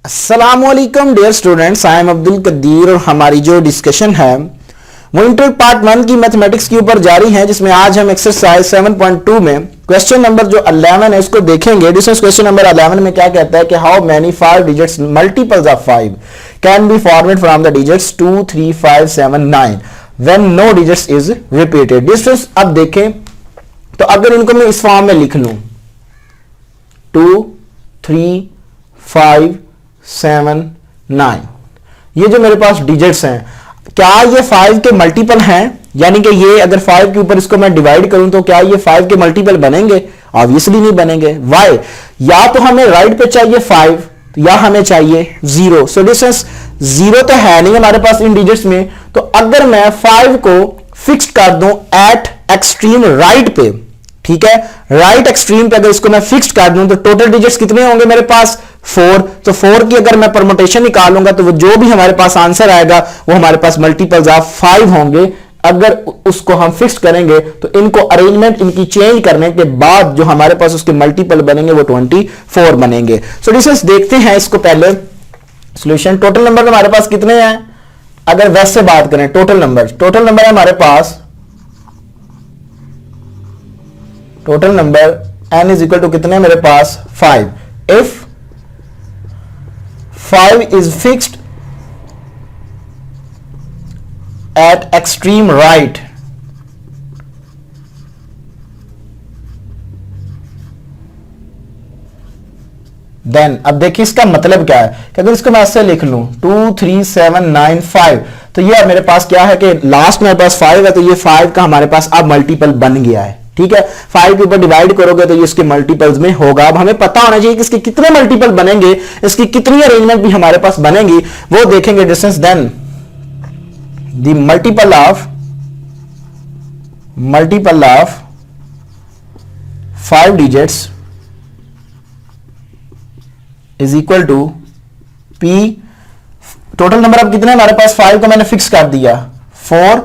अस्सलामुअलैकुम dear students, I am Abdul Qadir और हमारी जो डिस्कशन है वो इंटर पार्ट 1 की मैथमेटिक्स के ऊपर जारी है, जिसमें आज हम एक्सरसाइज 7.2 में क्वेश्चन नंबर जो 11 है उसको देखेंगे। डिस्कस क्वेश्चन नंबर 11 में क्या कहता है कि how many 5 digits multiples of 5 can be formed from the digits 2 3 5 7 9 when no digits is repeated. Discuss अब देखें तो अगर इनको मैं इस फॉर्म में लिख लूं 2 3 5 7 9, ये जो मेरे पास डिजिट्स हैं क्या ये 5 के मल्टीपल हैं? यानी कि ये अगर 5 के ऊपर इसको मैं डिवाइड करूं तो क्या ये 5 के मल्टीपल बनेंगे? ऑब्वियसली नहीं बनेंगे। वाई? या तो हमें राइट पे चाहिए 5 या हमें चाहिए 0। सो डिस्टेंस 0 तो है नहीं हमारे पास इन डिजिट्स में, तो अगर मैं 5 को फिक्स कर दूं एट एक्सट्रीम राइट पे, ठीक है, राइट एक्सट्रीम पे अगर इसको मैं फिक्स कर दूं तो टोटल डिजिट्स कितने होंगे मेरे पास? 4। तो 4 की अगर मैं परमुटेशन निकालूंगा तो वो जो भी हमारे पास आंसर आएगा वो हमारे पास मल्टीपल्स ऑफ 5 होंगे। अगर उसको हम फिक्स करेंगे तो इनको अरेंजमेंट इनकी चेंज करने के बाद जो हमारे पास उसके मल्टीपल बनेंगे वो 24 बनेंगे। सो डिस्टेंस देखते हैं इसको पहले सॉल्यूशन। टोटल नंबर हमारे पास कितने हैं? अगर वैसे बात करें टोटल नंबर है हमारे पास, total number n is equal to कितने मेरे पास? 5। If 5 is fixed at extreme right, then अब देखिए इसका मतलब क्या है कि अगर इसको मैं ऐसे लिख लूं 2 3 7 9 5, तो ये मेरे पास क्या है कि लास्ट मेरे पास 5 है, तो ये 5 का हमारे पास अब मल्टीपल बन गया है। ठीक है, 5 के ऊपर डिवाइड करोगे तो ये इसके मल्टीपल्स में होगा। अब हमें पता होना चाहिए कि इसके कितने मल्टीपल बनेंगे, इसकी कितनी अरेंजमेंट भी हमारे पास बनेंगी, वो देखेंगे। Distance then the multiple of 5 digits is equal to P। Total number अब कितने हमारे पास? 5 को मैंने फिक्स कर दिया, 4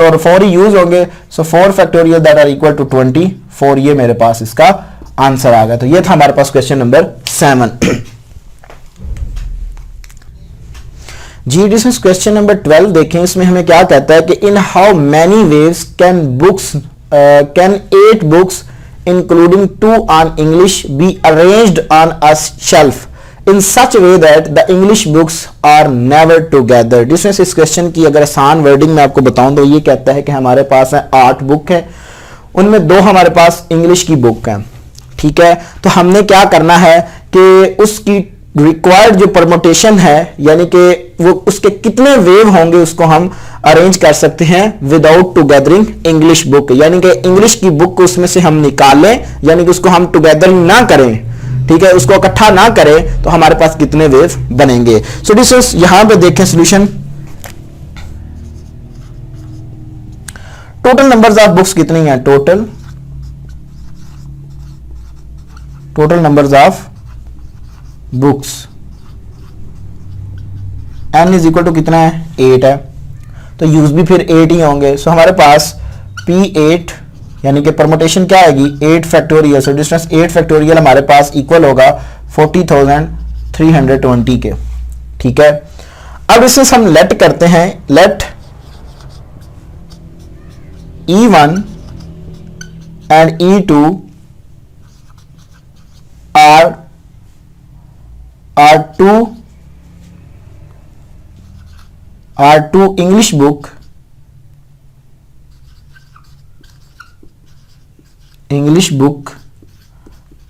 और 4 ही यूज होंगे, so 4 factorial that are equal to 24। ये मेरे पास इसका आंसर आ गया। तो ये था हमारे पास क्वेश्चन नंबर 7। जी डिस्टेंस क्वेश्चन नंबर 12 देखें। इसमें हमें क्या कहता है कि in how many waves can 8 books including 2 on English be arranged on a shelf in such a way that the English books are never together। Distance इस question की अगर आसान वर्डिंग में आपको बताऊं तो ये कहता है कि हमारे पास है 8 बुक है, उनमें 2 हमारे पास इंग्लिश की बुक है। ठीक है, तो हमने क्या करना है कि उसकी रिक्वायर्ड जो परमुटेशन है, यानी कि वो उसके कितने वेव होंगे उसको हम अरेंज कर सकते हैं विदाउट टुगेदरिंग इंग्लिश बुक। यानी कि इंग्लिश की बुक को उसमें से हम निकालें, यानी कि उसको हम टुगेदर ना करें, ठीक है, उसको इकट्ठा ना करें, तो हमारे पास कितने वेव बनेंगे। सो डिस्टेंस यहां पे देखें solution. Total numbers of books कितनी हैं? Total numbers of books n is equal to कितना है? 8 है, तो यूज भी फिर 8 ही होंगे। सो हमारे पास P8 यानी कि परमुटेशन क्या आएगी? 8 फैक्टोरियल। सो डिस्टेंस 8 फैक्टोरियल हमारे पास इक्वल होगा 40,320 के। ठीक है, अब डिस्टेंस हम लेट करते हैं, let E1 and E2 are two English book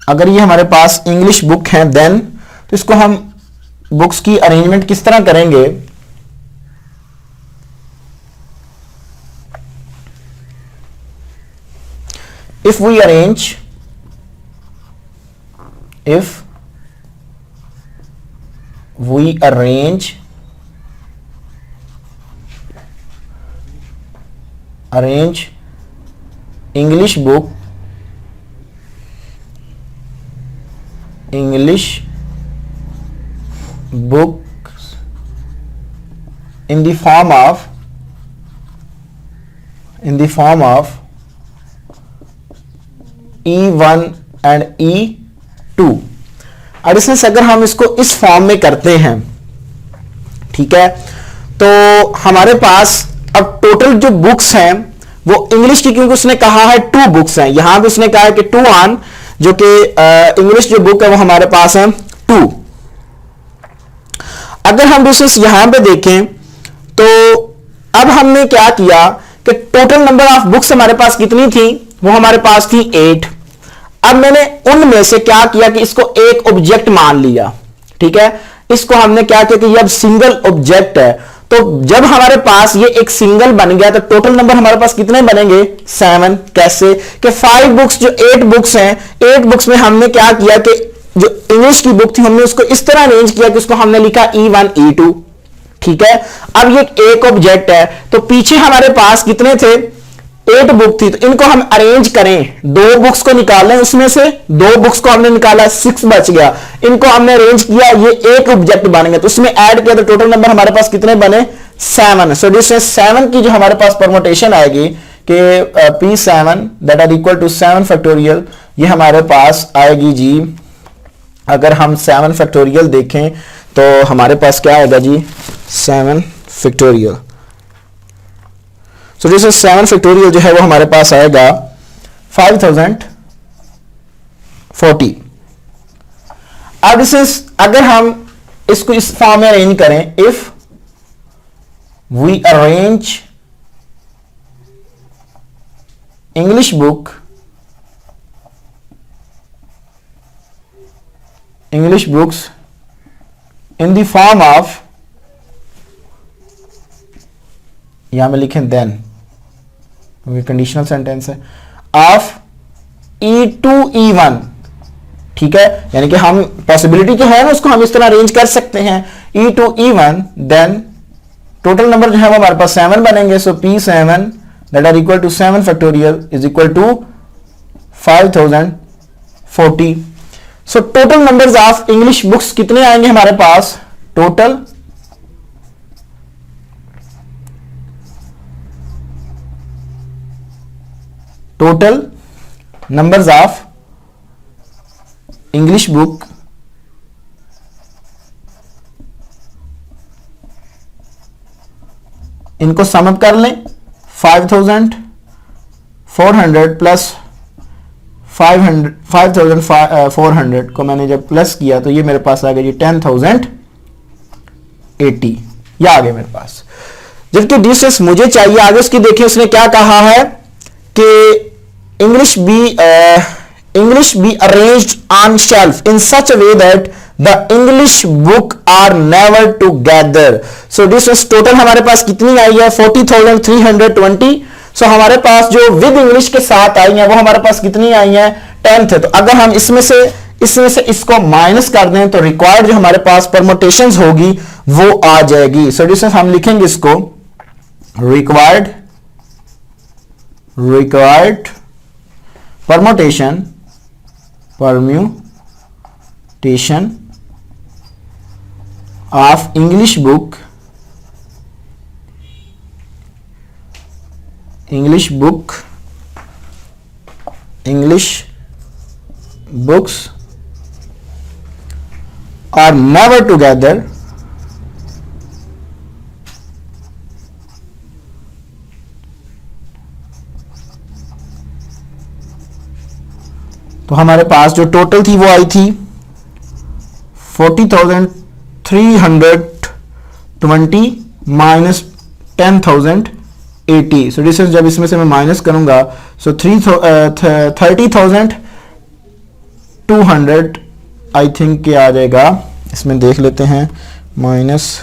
अगर ये हमारे पास इंग्लिश बुक है देन तो इसको हम बुक्स की अरेंजमेंट किस तरह करेंगे? If we arrange English books in the form of E1 and E2। एडिशंस अगर हम इसको इस फॉर्म में करते हैं, ठीक है, तो हमारे पास अब टोटल जो बुक्स हैं वो इंग्लिश की, क्योंकि उसने कहा है 2 बुक्स हैं, यहां पे उसने कहा है कि 2 ऑन, जो कि इंग्लिश जो बुक है वो हमारे पास है 2। अगर हम डिस्टेंस यहां पे देखें तो अब हमने क्या किया कि टोटल नंबर ऑफ बुक्स हमारे पास कितनी थी, वो हमारे पास थी 8। अब मैंने उनमें से क्या किया कि इसको एक ऑब्जेक्ट मान लिया, ठीक है, इसको हमने क्या किया कि ये अब सिंगल ऑब्जेक्ट है, तो जब हमारे पास ये एक सिंगल बन गया तो टोटल नंबर हमारे पास कितने बनेंगे 7। कैसे कि 5 बुक्स जो 8 बुक्स हैं, 8 बुक्स में हमने क्या किया कि जो इंग्लिश की बुक थी हमने उसको इस तरह अरेंज किया कि उसको हमने लिखा E1 E2, ठीक है। अब ये एक ऑब्जेक्ट है तो पीछे हमारे पास कितने थे 8 बुक थी, तो इनको हम अरेंज करें, 2 बुक्स को निकाल लें, उसमें से 2 बुक्स को हमने निकाला 6 बच गया, इनको हमने अरेंज किया, ये एक ऑब्जेक्ट बन गया, तो उसमें ऐड किया तो टोटल नंबर हमारे पास कितने बने 7। सो दिस 7 की जो हमारे पास परमुटेशन आएगी कि P7 that are equal to 7 factorial, ये हमारे पास आएगी जी, अगर हम 7 फैक्टोरियल देखें तो हमारे पास क्या आएगा जी 7 फैक्टोरियल। सो दिस 7 फैक्टोरियल जो है वो हमारे पास आएगा 5040। अब अगर हम इसको इस फॉर्म में अरेंज करें, if we arrange English books in the form of, यहां में लिखें देन, कंडीशनल सेंटेंस है, ऑफ E2 E1, ठीक है, यानी कि हम पॉसिबिलिटी जो है ना उसको हम इस तरह अरेंज कर सकते हैं E2 E1, then total number जो है वो हमारे पास 7 बनेंगे। So P7 that are equal to 7 factorial is equal to 5040। So total numbers of English books कितने आएंगे हमारे पास, total numbers of English book इनको सम अप कर लें, 5400 प्लस 5400 को मैंने जब प्लस किया तो ये मेरे पास आ गया जी 10080, ये आ गया मेरे पास। जबकि डिस्टेंस मुझे चाहिए आगे उसकी, देखिए उसने क्या कहा है कि English be arranged on shelf in such a way that the English book are never together. So distance total हमारे पास कितनी आई है 40,320। सो हमारे पास जो विद इंग्लिश के साथ आई है वो हमारे पास कितनी आई है 10 थे। तो अगर हम इसमें से इसको माइनस कर दें तो रिक्वायर्ड जो हमारे पास परमुटेशंस होगी वो आ जाएगी। सो डिस्टेंस हम लिखेंगे इसको required permutation of English books are never together तो हमारे पास जो टोटल थी वो आई थी 40,320 माइनस 10,080। सो डिस्टेंस जब इसमें से मैं माइनस करूंगा सो 30,200 आई थिंक के आ जाएगा। इसमें देख लेते हैं -40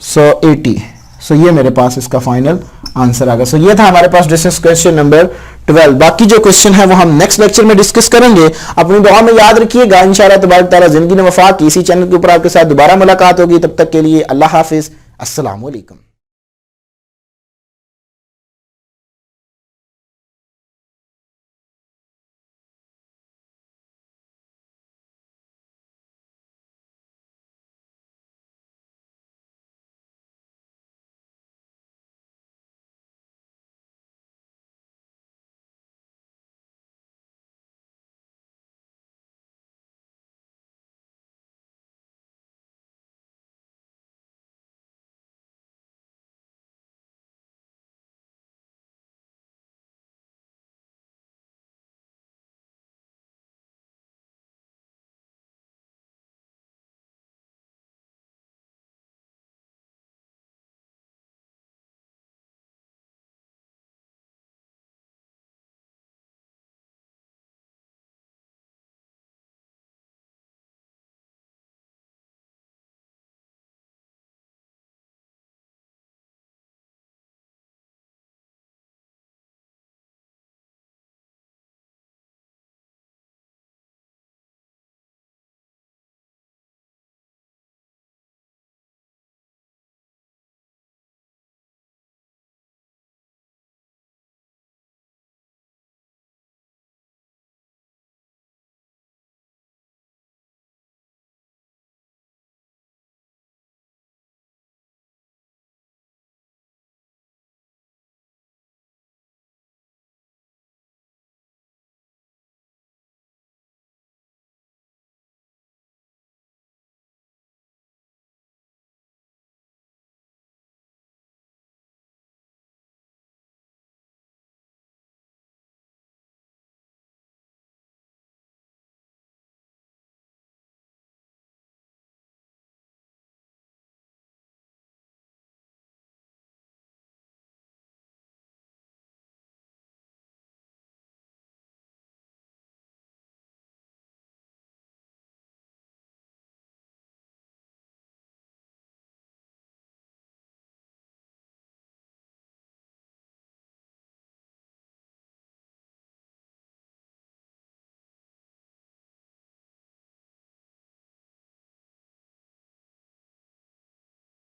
सो 80। सो ये मेरे पास इसका फाइनल आंसर आ गया। सो ये था हमारे पास डिस्टेंस क्वेश्चन नंबर 12। बाकी जो क्वेश्चन है वो हम नेक्स्ट लेक्चर में डिस्कस करेंगे। अपनी दुआ में याद रखिएगा। इंशाअल्लाह तबारक तआला जिंदगी में वफा की इसी चैनल के ऊपर आपके साथ दोबारा मुलाकात होगी। तब तक के लिए अल्लाह हाफिज, अस्सलाम वालेकुम।